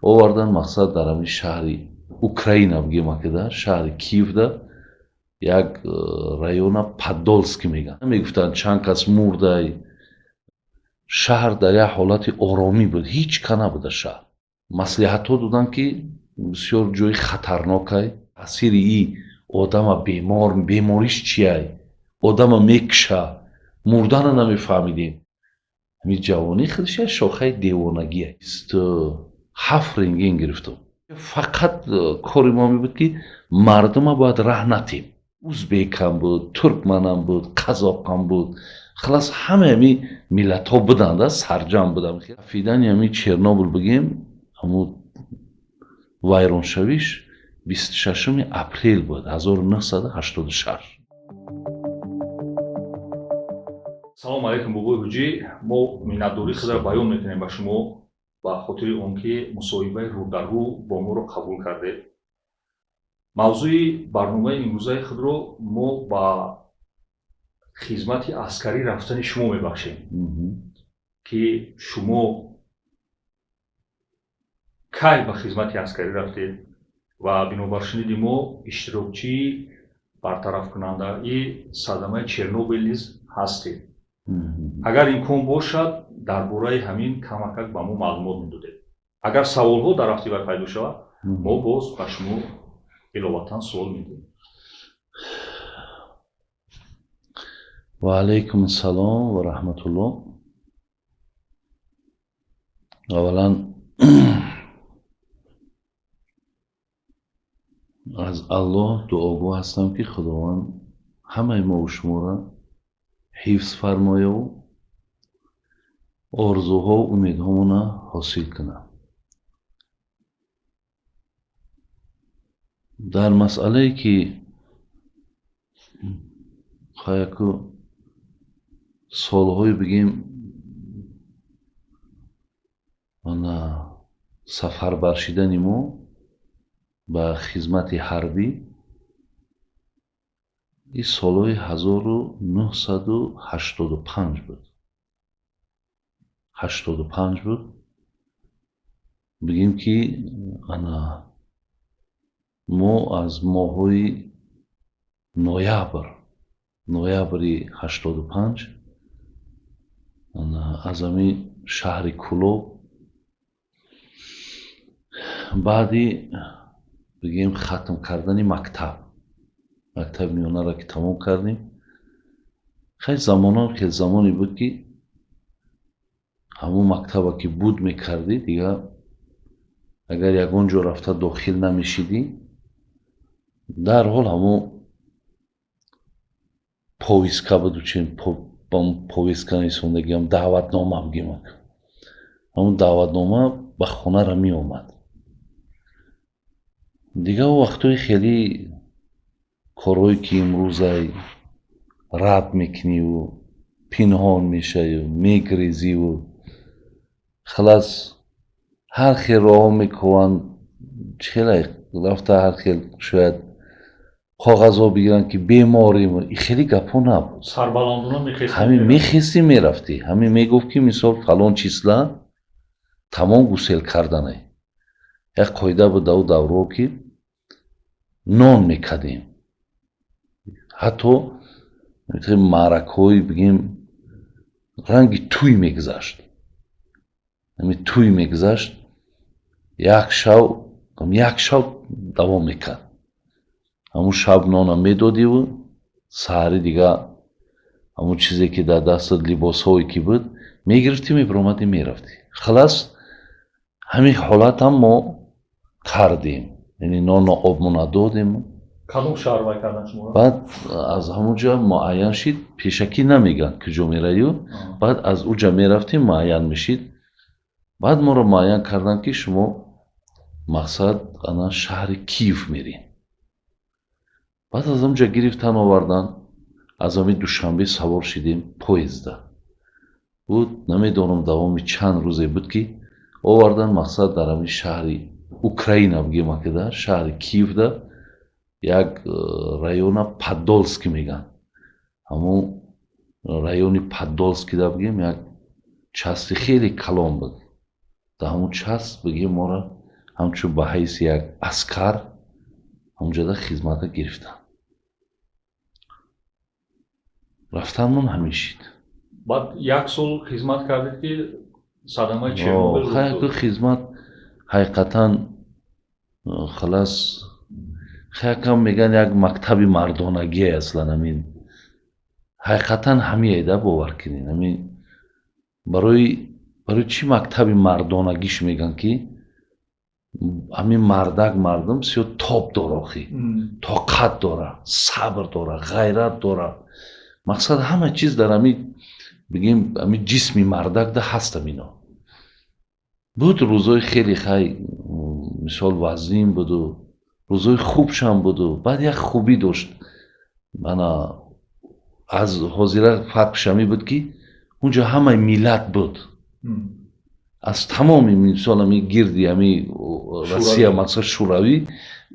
овардан мақсад дар ҳамин шаҳри Украина бигем акида шаҳри Киевда як района Подольский мегӯянд. Мегуфтанд чанд кас мурдай. Шаҳр дар як ҳолати оромӣ буд, ҳеҷ ка набуда шаҳр. Маслиҳатҳо доданд, ки бисёр ҷои хатарнокай, таъсири и одама бемор, бемориш чияй, одама мекиша, мурдана намефаҳмидем. ҳамин ҷавонӣ худаш як шохаи девонагие. 27 рентген гирифтам. Фақат кори мо мебуд, ки мардума бояд раҳ натем. Узбекам буд, туркманам буд, қазоқам буд. Халас ҳамаи ҳамин миллатҳо буданд, сарҷам будам. Афидани ҳамин Чернобыл бигем, ҳамун вайроншавиш 26 апрел буд 1986. салом алайкум бобои ҳуҷӣ. мо миннатдории худро баён мекунем ба шумо ба хотири он ки мусоҳибаи рӯ дар рӯ бо моро қабул кардед. мавзӯи барномаи имрӯзаи худро мо ба хизмати аскарӣ рафтани шумо мебахшем, ки шумо кай ба хизмати аскарӣ рафтед ва бинобар шуниди мо иштирокчии бартарафкунандаи садамаи Чернобыл низ ҳастед. агар имкон бошад дар бораи ҳамин камакак ба мо маълумот медодед. агар саволҳо дар рафти вай пайдо шавад, мо боз ба шумо иловатан суол медиҳем. ва алайкум ассалом ва раҳматуллоҳ. аввалан аз Аллоҳ дуогӯ ҳастам, ки худованд ҳамаи мо шуморо ҳифз фармояву орзуҳо умедҳомона ҳосил кунад. дар масъалае ки хаяку солҳои бигем ана сафарбар шидани мо ба хизмати ҳарбӣ ин солҳои 1985 буд. 85 буд. бигем ки ана мо аз моҳҳои ноябри 85 аз ҳамин шаҳри Кӯлоб баъди бигем хатм кардани мактаби миёнаро ки тамом кардем, хеле замоне буд, ки ҳамон мактаба ки буд мекардӣ, дигар агар ягон ҷо рафта дохил намешидӣ, дарҳол ҳамон повестка буду, повестка расондагиам даъватнома бигем, ҳамон даъватнома ба хонара меомад. дигар вақтҳои хеле корҳое ки имрӯзай рад мекуниву пинҳон мешаву мегрезиву халас ҳар хел роҳҳо мекунанд, хеле рафта ҳар хел шояд коғазҳо бигиранд, ки беморим, хеле гапҳо набуд. Сарбаландона ҳамин мехистӣ мерафтӣ, ҳамин мегуфт, ки мисол фалон числа тамом гусел карданай. як қоида буд дар давро, ки нон мекардем. ҳатто маъракаҳои бигем ранги тӯй мегузашт. ҳамин тӯй мегузашт, як шаб давом мекард. ҳамон шаб нона медодиву саҳари дигар ҳамон чизе ки дар дастат либосҳое ки буд мегирифтӣ, мебиромадӣ, мерафтӣ. халас ҳамин ҳолатам мо кардем, яъне нона обмо надодем. кадом шаҳр вай кардан шумо? баъд аз ҳамон ҷо муайян шид, пешакӣ намегӯянд куҷо меравӣ, баъд аз ӯ ҷо мерафтем, муайян мешид. баъд моро муайян карданд, ки шумо мақсад ана шаҳри Киев меред. баъд аз он ҷо гирифтан овардан, аз ҳамин душанбе савор шидем поезда. буд намедонам давоми чанд рӯзе буд, ки овардан мақсад дар ҳамин шаҳри Украина бигем акида шаҳри Киевда як района Подольский мегӯянд. ҳамон райони Подольскида бигем як части хеле калон буд. дар ҳамон част бигем моро ҳамчун ба ҳайси як аскар ҳамҷода хизмата гирифтам. Рафтанмон ҳамешид. баъд як сол хизмат кардед ки садамаи Чернобил рух хайку дод. хизмат ҳақиқатан халас хакам меган як мактаби мардонагие аслан ҳамин. ҳақиқатан ҳамиеда бовар кунед. ҳамин барои чӣ мактаби мардонагиш меган ки ҳамин мардак мардум бисёр тоб дора, охи тоқат дора, сабр дора, ғайрат дора. мақсад ҳама чиз дар ҳамин бигем ҳамин ҷисми мардакда ҳастам. ино буд рӯзои хеле хай мисол вазин буду, рӯзои хубшам буду. баъд як хубӣ дошт ана аз ҳозира фарқш ҳамин буд ки унҷо ҳамаи миллат буд. аз тамоми мисол ҳамин гирди ҳамин Россия мақсад шӯравӣ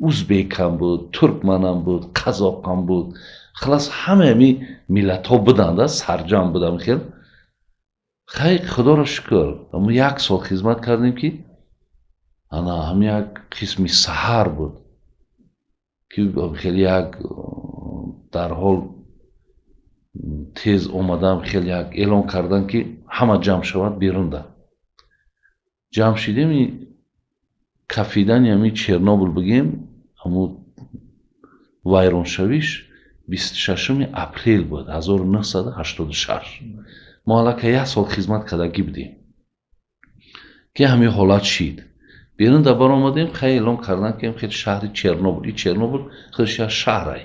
узбекам буд, туркманам буд, қазоқам буд. халас ҳамаи ҳамин миллатҳо буданда сарҷам будам. хел хай худоро шукр амо як сол хизмат кардем ки ана ҳамин як қисми саҳар буд ки хеле як дар ҳол тез омадам. хеле як эълон кардан ки ҳама ҷамъ шавад берунда. ҷамъ шидем кафидани ҳамин Чернобил бигем ҳамун вайроншавиш 26 апрел буд 1986. мо аллакай як сол хизмат кардагӣ будем ки ҳамин ҳолат шид. берунда баромадем хай эълон кардан ки хел шаҳри Чернобил. ин Чернобил худаш як шаҳр ай.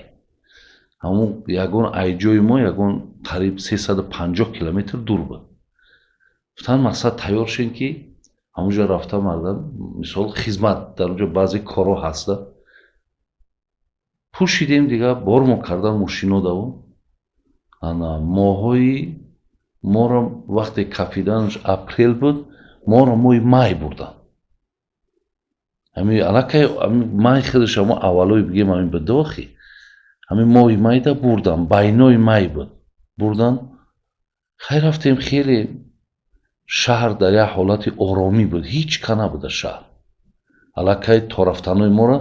ҳамун ягон айҷои мо ягон қариб 350 километр дур буд. гуфтан мақсад тайёр шин ки ҳамунҷо рафта мардам мисол хизмат дар унҷо баъзе корҳо ҳаста. пӯшидем дига бормо кардан мошинодаву ана моҳои моро вақте кафиданаш апрел буд, моро моҳи май бурдан. ҳамин аллакай май худаш ҳамон аввалои бигем ҳамин будохи ҳамин моҳи майда бурдан, байнои май буд бурдан. хай рафтем хеле шаҳр дар як ҳолати оромӣ буд, ҳеҷ ка набуда шаҳр. аллакай то рафтанои моро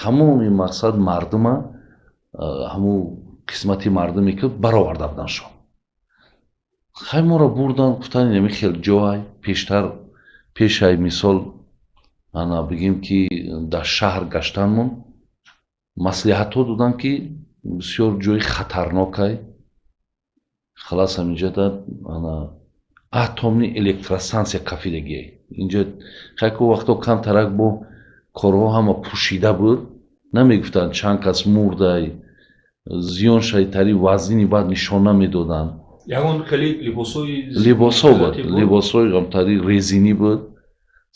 тамоми мақсад мардума ҳамун қисмати мардуме ки бароварда буданшон. хай моро бурдан гуфтан ин ҳамин хел ҷо ай пештар пешай мисол ана бигем ки дар шаҳр гаштанмон маслиҳатҳо додан ки бисёр ҷои хатарнок ай. халас ҳаминҷода ана атомни электростансия кафидагӣ ай. инҷо хайку вақто камтарак бо корҳо ҳама пӯшида буд. намегуфтанд чанд кас мурдай зиён шаи тари вазини баъд нишон намедоданд. ягон хеле либосҳо буд, либосҳои амтари резинӣ буд.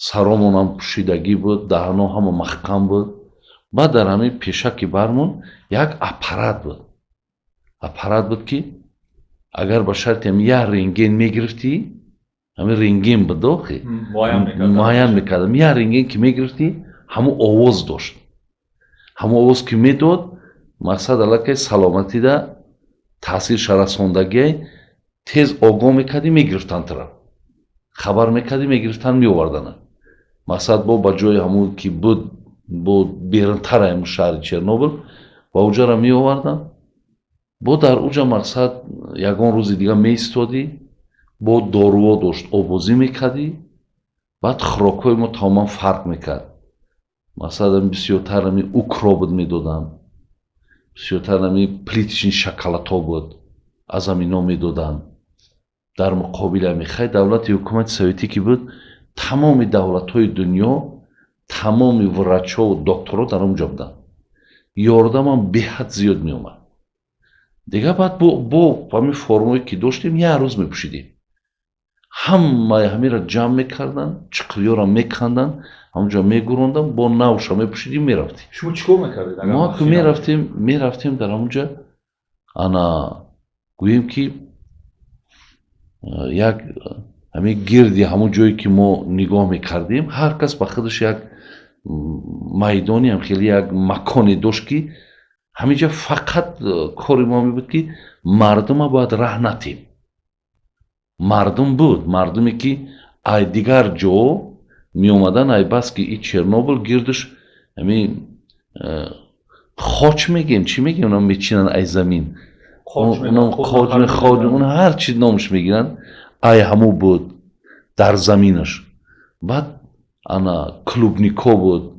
саромонам пӯшидагӣ буд, даҳно ҳама маҳкам буд. баъд дар ҳамин пешаки бармон як аппарат буд ки агар ба шарти ҳамин як рентген мегирифтӣ, ҳамин рентген буд охи муайян мекардам. як рентген ки мегирифтӣ ҳамун овоз дошт. ҳамун овоз ки медод мақсад аллакай саломатида таъсирша расондагӣ тез огоҳ мекардӣ, мегирифтанд тира. хабар мекардӣ, мегирифтанд меоварданад. мақсад бо ба ҷои ҳамун ки буд бо берунтара ҳамун шаҳри Чернобил ба уҷара меоварданд. бо дар уҷа мақсад ягон рӯзи дига меистодӣ, бо доруво дошт обозӣ мекардӣ. баъд хӯрокҳои мо тамоман фарқ мекард. мақсад бисёртар укробот медоданд, бисёртар плитични шоколадҳо буд, аз ҳамино медоданд. дар муқобили ҳамин хай давлати ҳукумати советӣ ки буд, тамоми давлатҳои дунё, тамоми врачҳову докторҳо дар онҷо буданд. ёрдамам беҳад зиёд меомад. дига баъд бо ҳамин формое ки доштем як рӯз мепӯшидем. ҳамаи ҳаминро ҷамъ мекарданд, чиқиёро меканданд, ҳамонҷо мегуронданд, бо навша мепӯшидем, мерафтем. шумо чӣ кор мекардед? мо ки мерафтем дар ҳамонҷо ана гӯем ки як ҳамин гирди ҳамон ҷое ки мо нигоҳ мекардем, ҳар кас ба худаш як майдони ҳам хеле як маконе дошт ки ҳаминҷа фақат кори мо мебуд ки мардума бояд раҳ натем. мардум буд, мардуме ки дигар ҷо میومدن ای بس که این چرنوبل گیردش همین خاچ میگیم چی میگیم اونا میچینن ای زمین اونا خاج اون هر چی نامش میگیرن ای همو بود در زمینش بعد انا کلوبنیکو بود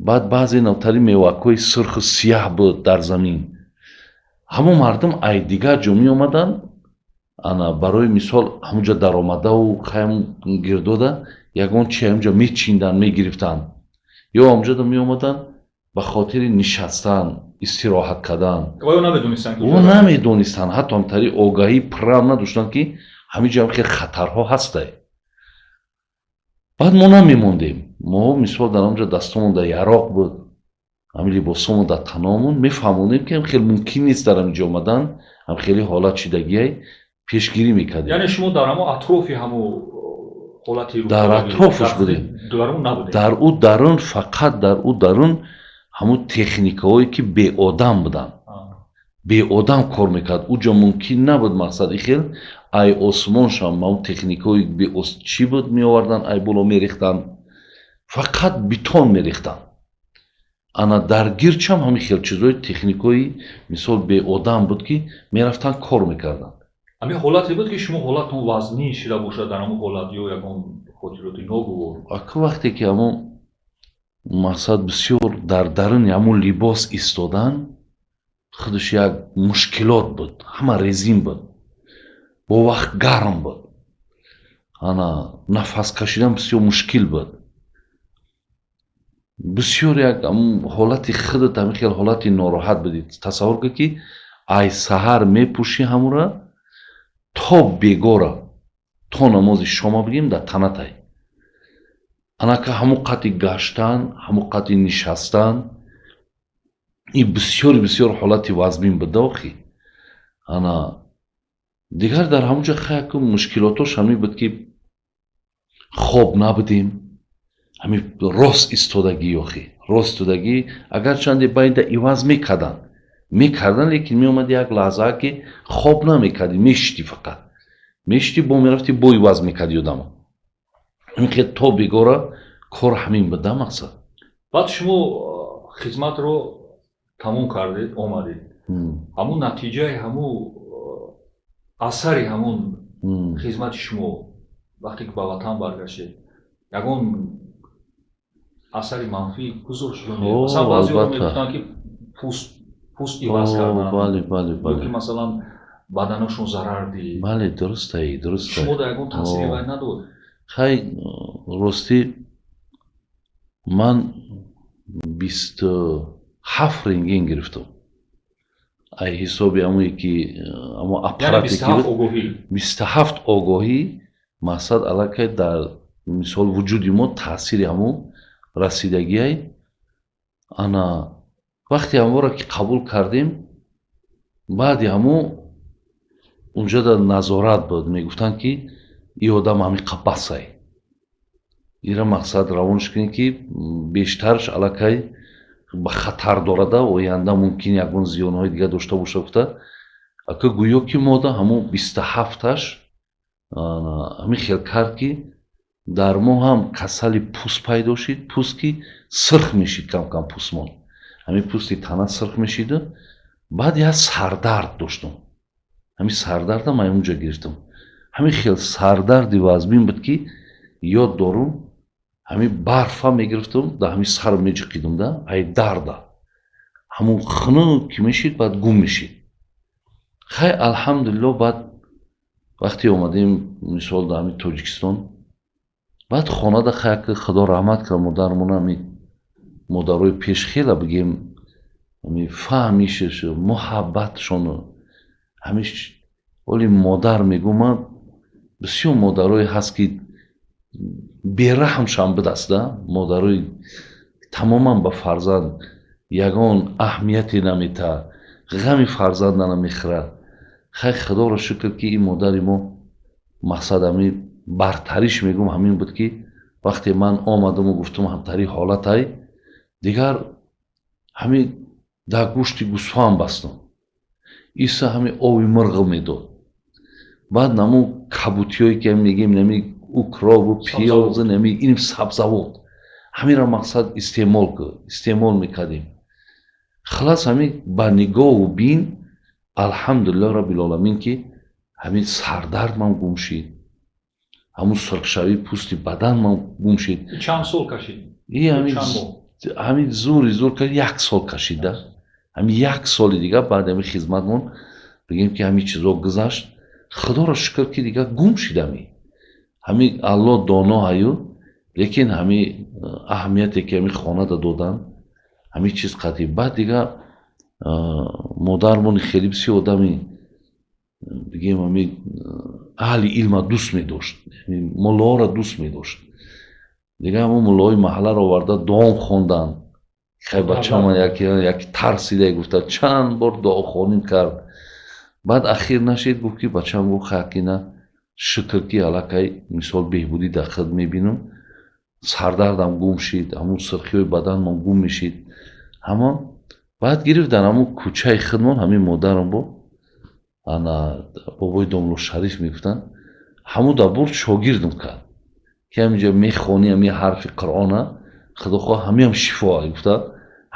بعد بعضی نوتری میوکوی سرخ سیاه بود در زمین همو مردم ای دیگر جو میومدن انا برای مثال همونجا در آمده و خیم گردوده یگان چی همونجا میچیندن میگرفتن یا همونجا دا میومدن به خاطر نشستن استراحت کردن او نمیدونستن حتی همتری آگاهی پرام نداشتن که همینجا هم خیلی خطرها هسته بعد ما نمیموندیم ما مثال در همونجا دستمون در یراق بود همین لباسمون در تنامون میفهمونیم که خیلی ممکن نیست در همینجا آمدن هم خیلی حالت چیدگی پیشگیری میکردیم یعنی شما در همون اطرافی همون حالتی رو در اطرافش بودیم در او درون فقط در او درون همون تکنیکایی که به آدم بودن به آدم کار میکرد اوجا ممکن نبود مقصد خیلی ای آسمان شم همون تکنیکایی به چی بود میآوردن ای بالا میریختن فقط بیتون میریختن انا درگیرچ هم همین خیلی چیزای تکنیکایی مثال به آدم بود که میرفتن کار میکردن همین حالتی بود که شما حالتون وزنی شده باشد در همون حالت یا یکم خاطراتی نگو اکو وقتی که همون مقصد بسیار در درون همون لباس ایستادن خودش یک مشکلات بود همه رزین بود با وقت گرم بود انا نفس کشیدن بسیار مشکل بود بسیار یک حالت خودت همین خیلی حالت ناراحت بدید تصور که که ای سحر میپوشی همون را تا بگوره تا نماز شما بگیم در تنتای انا که همون قطعی گشتن همون قطعی نشستن این بسیار حالتی وزبین بداخی انا دیگر در همونجا خیلی که مشکلاتش همین بود که خواب نبودیم همین راست استودگی یاخی راست استودگی اگر چندی باید ایواز میکردن لیکن میومد یک لحظه که خواب نمیکردی میشتی فقط میشتی با میرفتی با ایواز میکردی آدم این که تا بگوره کار همین بده مقصد بعد شما خدمت رو تموم کردید آمدید همون نتیجه همون اثری همون خدمت شما وقتی که به وطن برگشتید یکون اثری منفی گذاشت مثلا بعضی ها میگفتن که پوست ایواز کردن یا که مثلا بدنشون ضرر دید بله درسته شما در یکون تاثیری باید نداد خیلی راستی من 27 رنگین گرفتم ای حسابی همونی که اما اپراتی که 27 آگاهی مقصد علاقه در مثال وجودی ما تاثیری همون رسیدگی های انا وقتی همون را که قبول کردیم بعدی همون اونجا در نظارت بود میگفتن که این آدم همین قبس های این را مقصد روانش کنید که بیشترش علاقه به خطر دارده و آینده ممکن یکون زیانهای دیگه داشته باشه گفته اکا گویا که ما همون 27ش همین خیل کرد که در ما هم کسل پوست پیدا شد پوست که سرخ میشید کم کم پوستمان همین پوستی تنه سرخ میشید بعد یه سردرد داشتم همین سردرد هم اونجا گرفتم همین خیل سردردی وزبین بود که یاد دارم همین برف هم میگرفتم در همین سر میجقیدم ده ای درده همون خنه که میشید بعد گم میشید خیلی الحمدلله بعد وقتی اومدیم مثال در همین تاجیکستان بعد خانه ده خیلی خدا رحمت کرد مادرمون همین مادرای پیش خیلی بگیم همین فهمیشش محبتشون همیش ولی مادر میگو من بسیار مادرای هست که بیرحمشان بدسته مادرای تماما به فرزند یگان اهمیتی نمیته غم فرزند نمیخوره خیلی خدا را شکر که این مادری ما مقصد همین برتریش میگم همین بود که وقتی من آمدم و گفتم همتری حالت های دیگر همین در گوشت گوسفند بستم ایسا همین آوی مرغ میداد بعد نمو کبوتی هایی که میگیم نمی укробу, пиёзу, нами ин сабзавот. Ҳаминро мақсад истеъмол мекардем. Халас ҳамин ба нигоҳу бин алҳамдулиллаҳ раббил оламин ки ҳамин сардард ман гум шид. ҳамун сурхшавии пӯсти бадан ман гум шид. чанд сол кашид? ҳамин зур кашид, 1 сол кашида. ҳамин 1 соли дигар баъди ҳамин хизматмон бигем ки ҳамин чизо гузашт. Худоро шукр ки дигар гум шидами. ҳамин Аллоҳ доно ҳаю, лекин ҳамин аҳамияте ки ҳамин хонада додан, ҳамин чиз қатъӣ. Баъд дигар модармони хеле бисёр одами бигем ҳамин аҳли илма дӯст медошт, муллоро дӯст медошт. Дигар ҳамон муллои маҳалларо оварда дуом хондан. Хай бачамон яке тарсида гуфта чанд бор дуохонӣ кард. Баъд ахир нашид гуфт ки бачам гуфт хакина шукр ки аллакай мисол беҳбудӣ дар худ мебинам. Сардардам гум шид, ҳамун сурхиёи баданмон гум мешид. Ҳамон баъд гирифтан ҳамун кӯчаи худмон ҳамин модарам бо ана бобои Домло Шариф мегуфтанд. ҳамуда бурд шогирдам кард ки ҳаминҷа мехонӣ ҳамин ҳарфи Қуръона худохоҳ ҳамиам шифо гуфта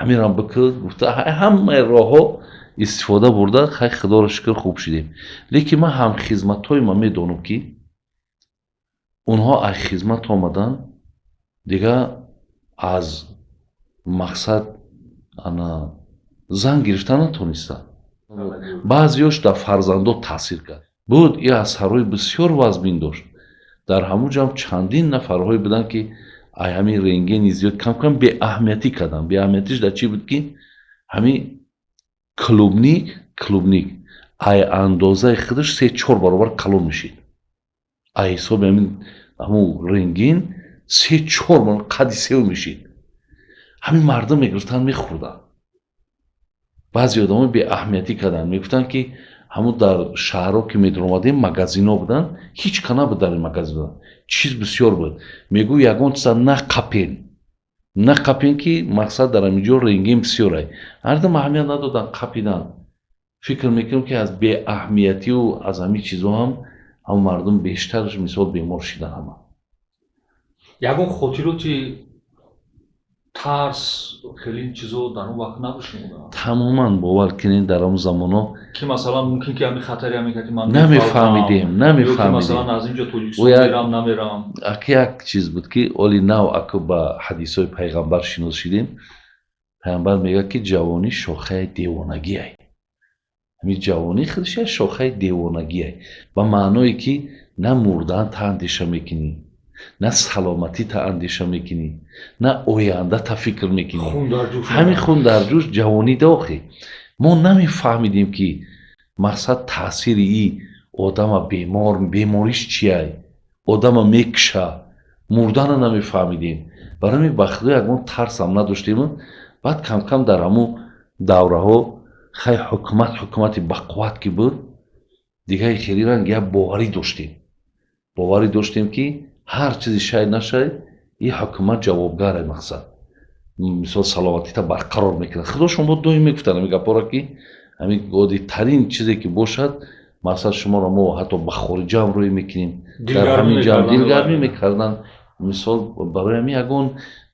ҳаминам бикӯ гуфта ҳамаи роҳҳо истифода бурда хай худоро шукр хуб шидем. Лекин ман ҳамхизматҳои ман медонам ки онҳо аз хизмат омадан дигар аз мақсад ана зан гирифта натонистанд. баъзеёш дар фарзандо таъсир кард. буд ин асарҳои бисёр вазбин дошт. дар ҳамунҷам чандин нафарҳое буданд ки ай ҳамин рентгени зиёд камкам беаҳамиятӣ кардан. Беаҳамиятиш дар чӣ буд ки ҳамин клубник ай андозаи худаш 3-4 баробар калон мешид. ай ҳисоби ҳамун рентген 3-4 баробар қадди сев мешид. ҳамин мардум мегирифтанд мехӯрданд. баъзе одамон беаҳамиятӣ карданд. Мегуфтанд ки ҳамун дар шаҳрҳо ки медаромадем магазинҳо буданд, ҳеҷ ка набуд дар ин магазинҳо. Чиз бисёр буд. Мегӯ ягон чиза на қапен ки мақсад дар ҳаминҷо рентген бисёр ай. Мардум аҳамият надоданд, қапиданд. фикр мекунам ки аз беаҳамиятию аз ҳамин чизҳо ҳам ҳамун мардум бештараш мисол бемор шидан ҳама. ягон хотироти тарс хеле чизо дар он вақт набошмуда? Тамоман бовар кунед дар ҳамун замоно ки масалан мумкин ки ҳамин хатари ҳамин ки ман намефаҳмидем. масалан аз инҷо Тоҷикистон мерам намерам. як чиз буд ки оли нав аку ба ҳадисҳои пайғамбар шинос шидем. Пайғамбар мегӯяд ки ҷавонӣ шохаи девонагӣ ай. ҳамин ҷавонӣ худаш як шохаи девонагӣ ай. Ба маъное ки на мурдан та андеша мекунӣ, на саломатӣ та андеша мекунӣ, на оянда та фикр мекунӣ. ҳамин хун дар ҷӯш ҷавонӣ дохӣ. мо намефаҳмидем ки мақсад таъсири и одама бемориш чӣ ай, одама мекуша, мурдана намефаҳмидем. Барои ҳамин ба худо ягон тарсам надоштему. баъд камкам дар ҳамун давраҳо хай ҳукумати бақувват ки буд, дигар хеле ранг як боварӣ доштем ки ҳар чизи шай нашай ин ҳукумат ҷавобгар ай. Мақсад мисол саломатита барқарор мекунад. Худо шумо доим мегуфтанд ҳамин гапҳоро ки ҳамин оддитарин чизе ки бошад, мақсад шуморо мо ҳатто ба хориҷам рӯй мекунем, дар ҳамин ҷам дилгармӣ мекарданд. Мисол барои ҳамин ягон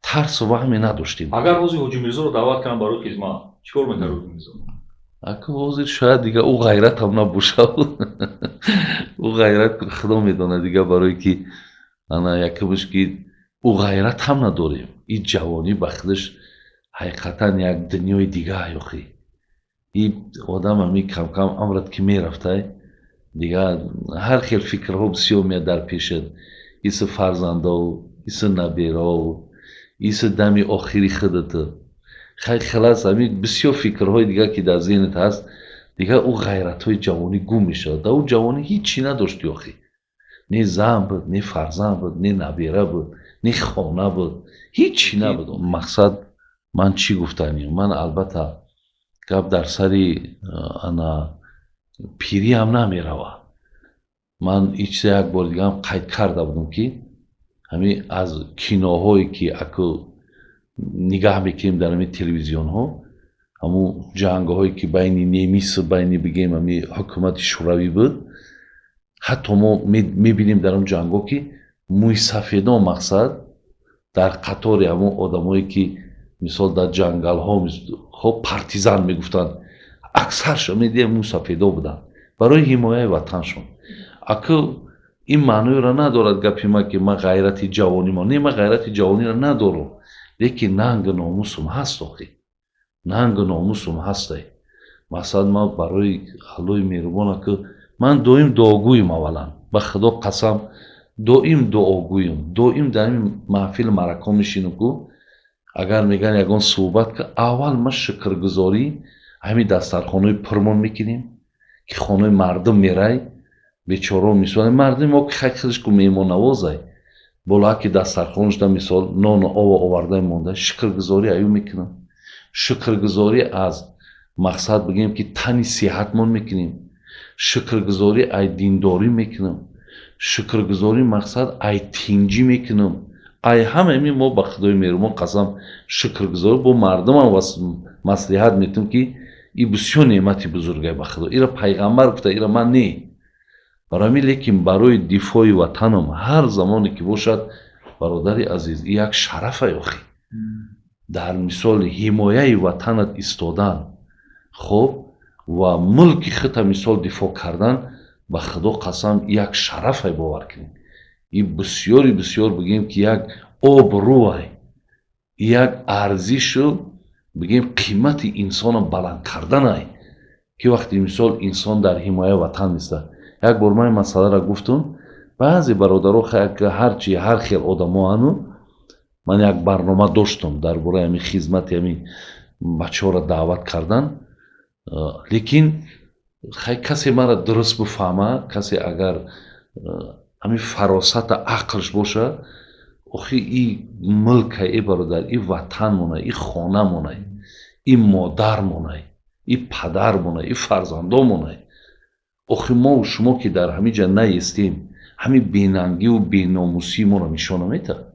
тарсу ваҳме надоштем. агар ҳозир Ҳоҷи Мирзоро даъват кунанд барои хизмат, чӣ кор мекард Ҳоҷи Мирзо? ака ҳозир шояд дигар ӯ ғайратам набошад. ӯ ғайрат худо медонад дигар, барое ки ана якумш ки ӯ ғайрат ҳам надорем. ин ҷавонӣ ба худаш ҳақиқатан як дунёи дигар ай. охи ин одам ҳамин камкам амрат ки мерафтай, дигар ҳар хел фикрҳо бисёр меяд дар пешат. иса фарзандову, иса набераву, иса дами охири худату. халас ҳамин бисёр фикрҳои дигар ки дар зеҳнат ҳаст, дигар ӯ ғайратҳои ҷавонӣ гум мешавад. дар ӯ ҷавонӣ ҳеҷ чӣ надошти охи. не зан буд, не фарзанд буд, не набера буд, не хона буд, ҳеҷ чӣ набуд. мақсад ман чӣ гуфтанем? Ман албатта гап дар сари ана пирӣ ҳам намеравад. ман ин чиза як бори дига ҳам қайд карда будам ки ҳамин аз киноҳое ки аку нигаҳ мекунем дар ҳамин телевизионҳо, ҳамун ҷангҳое ки байни немису байни бигем ҳамин ҳукумати шӯравӣ буд, ҳатто мо мебинем дар он ҷангҳо ки мӯйсафедо мақсад дар қатори ҳамон одамое ки мисол дар ҷангалҳо хоб партизан мегуфтанд, аксаршон медиҳем мӯйсафедо буданд барои ҳимояи ватаншон. Аку ин маъноеро надорад гапи ман ки ман ғайрати ҷавониро не, ман ғайрати ҷавониро надорам, лекин нангу номусум ҳаст. Охир нангу номусум ҳастай. Масалан ман барои Аллоҳи меҳрубон аку ман доим дуогӯем. Аввалан ба Худо қасам доим дуогӯем. Доим дар ин маҳфил марако мешинам ку агар мегӯян ягон суҳбат ка аввал ман шукргузорӣ ҳамин дастархонаи пурмон мекунем ки хонаи мардум мерай бечоро мисол мардуми мо ки хелишку меҳмоннавозай болаки дастархонашда мисол нону ова оварда монда шукргузорӣ аю мекунам. Шукргузорӣ аз мақсад бигем ки тани сиҳатмон мекунем. Шукргузорӣ ай диндорӣ мекунам. Шукргузорӣ мақсад ай тинҷӣ мекунам. Ай ҳамаи мо ба Худои меҳрубон қасам шукргузорӣ бо мардумам маслиҳат метавонем ки ин бисёр неъмати бузургай ба Худо. Ира пайғамбар гуфта, ира ман не. Барои ҳамин лекин барои дифои ватанам ҳар замоне ки бошад, бародари азиз, ин як шарафай охир. Дар мисоли ҳимояи ватанат истодан, хоб ва мулки худта мисол дифоъ кардан, ба Худо қасам як шарафай бовар кунем. Ин бисёри бисёр бигем ки як обрӯай, як арзишу бигем қимати инсона баланд карданай, ки вақти мисол инсон дар ҳимояи ватан места. Як бор ман масъаларо гуфтам, баъзе бародаро ҳарчи ҳар хел одамо ану ман як барнома доштам дар бораи ҳамин хизмати ҳамин бачаҳоро даъват кардан, лекин касе маро дуруст бифаҳма, касе агар ҳамин фаросата ақлш боша, охир ин мулкай, бародар, ин ватан монай, ин хона монай, ин модар монай, ин падар монай, ин фарзандон монай. охир мо шумо ки дар ҳамин ҷа наистем, ҳамин бенангиву беномусии моро нишона метавад.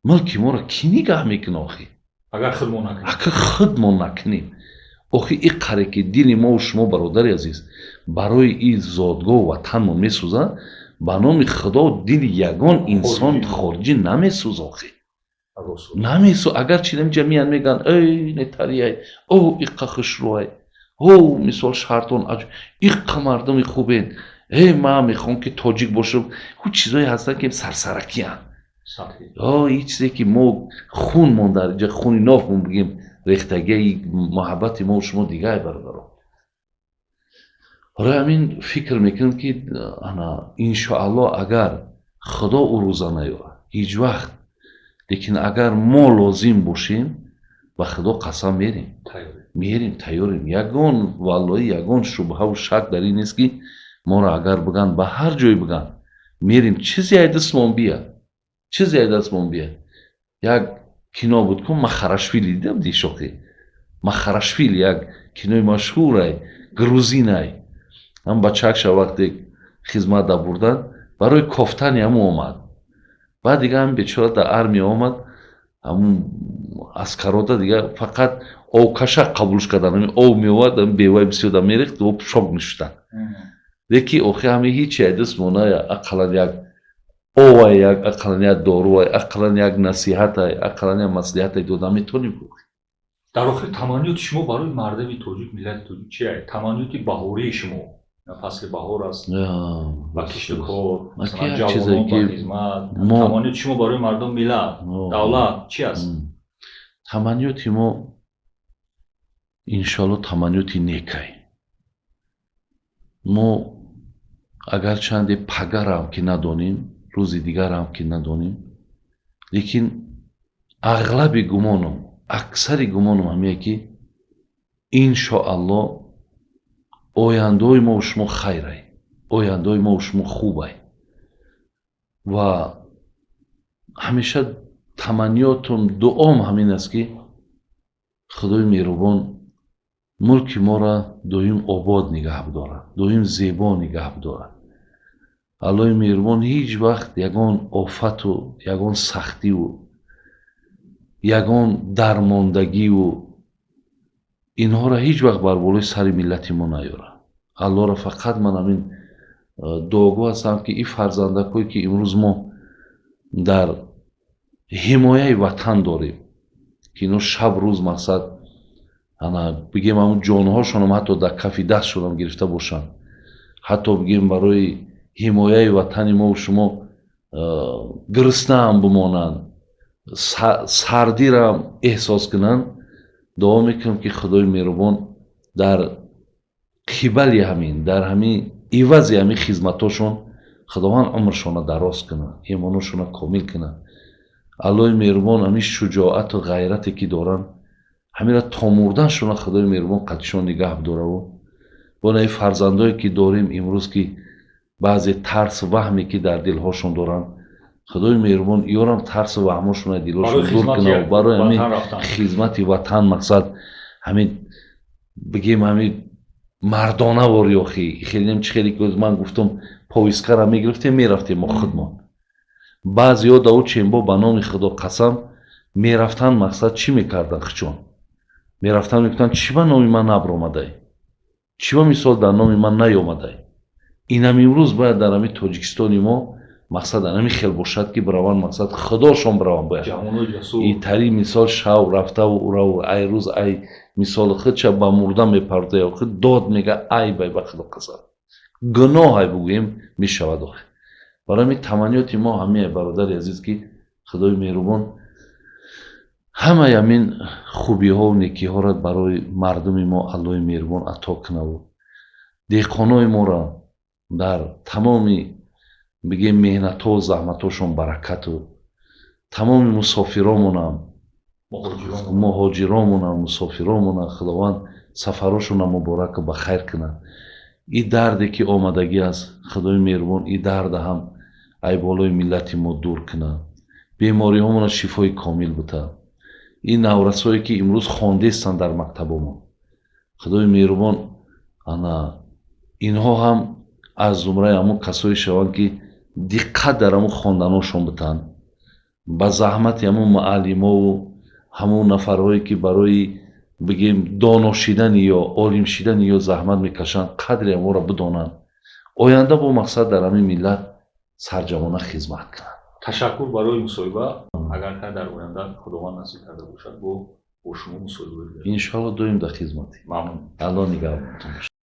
мулки моро кӣ нигаҳ мекуна? Охир агар худмон накунем, охир ин қаре ки дили мову шумо, бародари азиз, барои ин зодгоҳу ватанмон месӯзад, ба номи Худо дили ягон инсон хориҷӣ намесӯз. Охир намесӯз. Агарчи намиҷа миян мегӯянд эй нетарияй, о иққа хушрӯай, о мисол шаҳртон иққа мардуми хубен, ман мехоҳам ки тоҷик бошам. ҳу чизое ҳастанд ки сарсаракиянд. ин чизе ки мо хун монда, инҷа хуни нов бигем рехтагии муҳаббати мо шумо дигар бародаро. барои ҳамин фикр мекунам ки иншоаллоҳ агар Худо ӯ рӯза наёрад ҳеҷ вақт, лекин агар мо лозим бошем, ба Худо қасам мерем, тайёрем. Ягон валлои ягон шубҳаву шак дар ин нест ки моро агар бигӯянд ба ҳар ҷое бигӯянд мерем, чизе ай дастмон бияд. Як кино буд ку Махарашвили дидам дишохи. Махарашвили як кинои машҳурай, грузинай. ҳам бачаакша вақте хизмат бурданд, барои кофтани ҳамун омад. баъд дига ҳамин бечора дар армия омад, ҳамун аскарода дига фақат овкаша қабулш кардан, ҳамин ов меомад, ҳамин беваи бисёрда мерехт, об шок мешудан. лекин охир ҳамин ҳеҷ ай дастмонай, ақаллан як овай, як ақаллан як доруай, ақаллан як насиҳатай, ақаллан як маслиҳатай дода метавонем. дар охир таманниёти шумо барои мардами тоҷик, миллати тоҷик чиае? Таманниёти баҳории шумо, фасли баҳор аст ва кишту кор, ҷавонон ба хизмат, таманниёти шумо барои мардум, миллат, давлат чи аст? Таманниёти мо иншоаллоҳ таманниёти некай. мо агарчанде пагарам ки надонем, рӯзи дигарам ки надонем, лекин ағлаби гумонам, аксари гумонам ҳамие ки иншоаллоҳ ояндаҳои мо шумо хайрай, ояндаҳои мо шумо хубай. ва ҳамеша таманниётум, дуом ҳамин аст ки Худои меҳрубон мулки моро доим обод нигаҳ бидорад, доим зебо нигаҳ бидорад. Аллоҳи меҳрубон ҳеҷ вақт ягон офату ягон сахтиву ягон дармондагиву инҳоро ҳеҷ вақт бар болои сари миллати мо наёрад. Аллоҳро фақат ман ҳамин дуогӯ ҳастам ки ин фарзандакое ки имрӯз мо дар ҳимояи ватан дорем ки ино шаб рӯз мақсад ана бигем ҳамун ҷонҳошонам ҳатто дар кафи дастшонам гирифта бошанд, ҳатто бигем барои ҳимояи ватани мову шумо гирифтаам бимонанд, сардиram эҳсос кунанд, дуо мекунам ки Худои меҳрубон дар қибали ҳамин, дар ҳамин ивази ҳамин хизматҳошон Худованд умршона дароз кунад, имоношона комил кунад. Аллои меҳрубон ҳамин шуҷоату ғайрате ки доранд, ҳаминро то мурданшона Худои меҳрубон қаддишон нигаҳ бидораву бо наи фарзандое ки дорем имрӯз ки баъзе тарсу ваҳме ки дар дилҳошон доранд, Худои меҳрубон иёрам тарсу ваҳмошона дилҳошон дур кунад ва барои ҳамин хизмати ватан мақсад ҳамин бигем ҳамин мардона ворёхӣ хеле чӣ хеле ки ман гуфтам повисткара мегирифтем мерафтем мо худмон. Баъзеҳо дар чембо ба номи Худо қасам мерафтан мақсад чӣ мекарданд хичон? Мерафтан мегуфтанд чӣ ба номи ман набромадай? Чӣ ба мисол дар номи ман наёмадай? Инам имрӯз бояд дар ҳамин Тоҷикистони мо мақсад ҳамин хел бошад ки бираванд мақсад Худошон бираванд бояд. Итари мисол шав рафтаву ураву ай рӯз ай мисоли худша ба мурда мепардояв худ дод мега ай бай ба Худо қасам. Гуноҳай бугӯем мешавад охир. Барои ҳамин таманниёти мо ҳамин бародари азиз ки Худои меҳрубон ҳамаи ҳамин хубиҳову некиҳоро барои мардуми мо Аллои меҳрубон ато кунаву деҳқонои моро дар тамоми бигем меҳнатҳову заҳматҳошон баракату тамоми мусофиромонам муҳоҷиромонам мусофиромонам Худованд сафарошонам мубораку ба хайр кунад. И дарде ки омадагӣ аст Худои меҳрубон и дарда ҳам ай болои миллати мо дур кунад. Бемориҳомонро шифои комил бутад. И наврасое ки имрӯз хондестанд дар мактабомон, Худои меҳрубон ана инҳо ҳам аз зумраи ҳамон касое шаванд ки диққат дар ҳамон хонданошон бутанд, ба заҳмати ҳамон муаллимову ҳамон нафарҳое ки барои бигем доно шидани ё олим шидани ё заҳмат мекашанд қадри ҳамонро бидонанд, оянда бо мақсад дар ҳамин миллат сарҷамона хизмат кунанд. Ташаккур барои мусоҳиба. Агар дар оянда Худованд насиб карда бошад бо шумо мусоҳиба. Иншоалло доим дар хизматем. Мамнун. Алло нигаҳбонтон бошад.